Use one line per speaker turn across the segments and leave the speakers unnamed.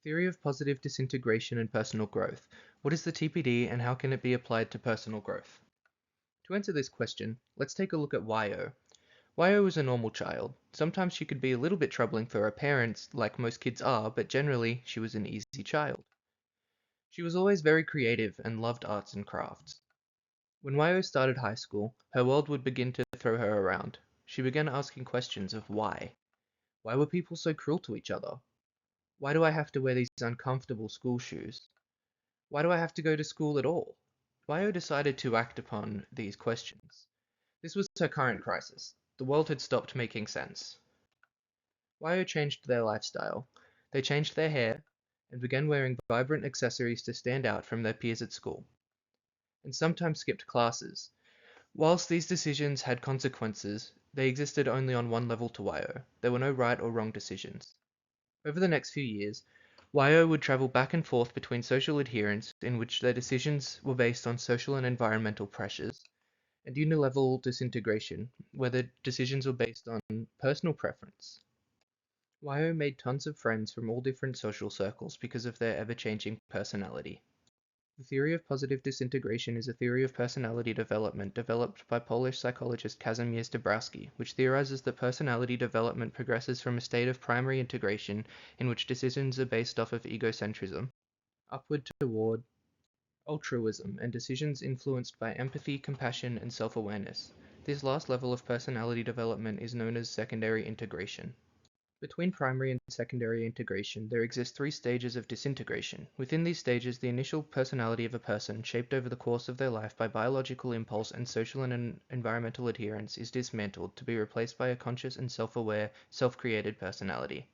Theory of positive disintegration and personal growth. What is the TPD and how can it be applied to personal growth? To answer this question, let's take a look at YO. YO was a normal child. Sometimes she could be a little bit troubling for her parents, like most kids are, but generally she was an easy child. She was always very creative and loved arts and crafts. When YO started high school, her world would begin to throw her around. She began asking questions of why. Why were people so cruel to each other? Why do I have to wear these uncomfortable school shoes? Why do I have to go to school at all? YO decided to act upon these questions. This was her current crisis. The world had stopped making sense. YO changed their lifestyle. They changed their hair and began wearing vibrant accessories to stand out from their peers at school, and sometimes skipped classes. Whilst these decisions had consequences, they existed only on one level to YO. There were no right or wrong decisions. Over the next few years, YO would travel back and forth between social adherence, in which their decisions were based on social and environmental pressures, and unilevel disintegration, where the decisions were based on personal preference. YO made tons of friends from all different social circles because of their ever-changing personality. The theory of positive disintegration is a theory of personality development developed by Polish psychologist Kazimierz Dabrowski, which theorizes that personality development progresses from a state of primary integration in which decisions are based off of egocentrism, upward toward altruism and decisions influenced by empathy, compassion, and self-awareness. This last level of personality development is known as secondary integration. Between primary and secondary integration, there exist three stages of disintegration. Within these stages, the initial personality of a person, shaped over the course of their life by biological impulse and social and environmental adherence, is dismantled to be replaced by a conscious and self-aware, self-created personality.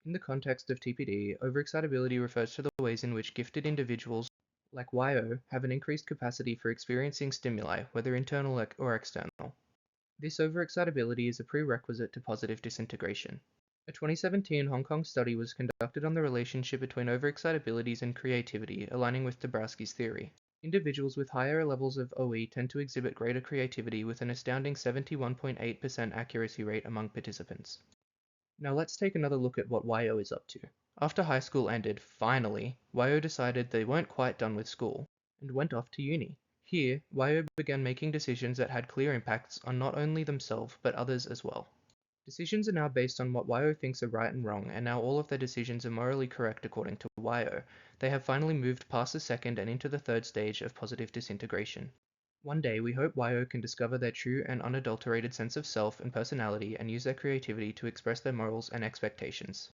In the context of TPD, overexcitability refers to the ways in which gifted individuals, like YO, have an increased capacity for experiencing stimuli, whether internal or external. This overexcitability is a prerequisite to positive disintegration. A 2017 Hong Kong study was conducted on the relationship between overexcitabilities and creativity, aligning with Dabrowski's theory. Individuals with higher levels of OE tend to exhibit greater creativity with an astounding 71.8% accuracy rate among participants. Now let's take another look at what YO is up to. After high school ended, finally, YO decided they weren't quite done with school, and went off to uni. Here, YO began making decisions that had clear impacts on not only themselves, but others as well. Decisions are now based on what YO thinks are right and wrong, and now all of their decisions are morally correct according to YO. They have finally moved past the second and into the third stage of positive disintegration. One day, we hope YO can discover their true and unadulterated sense of self and personality and use their creativity to express their morals and expectations.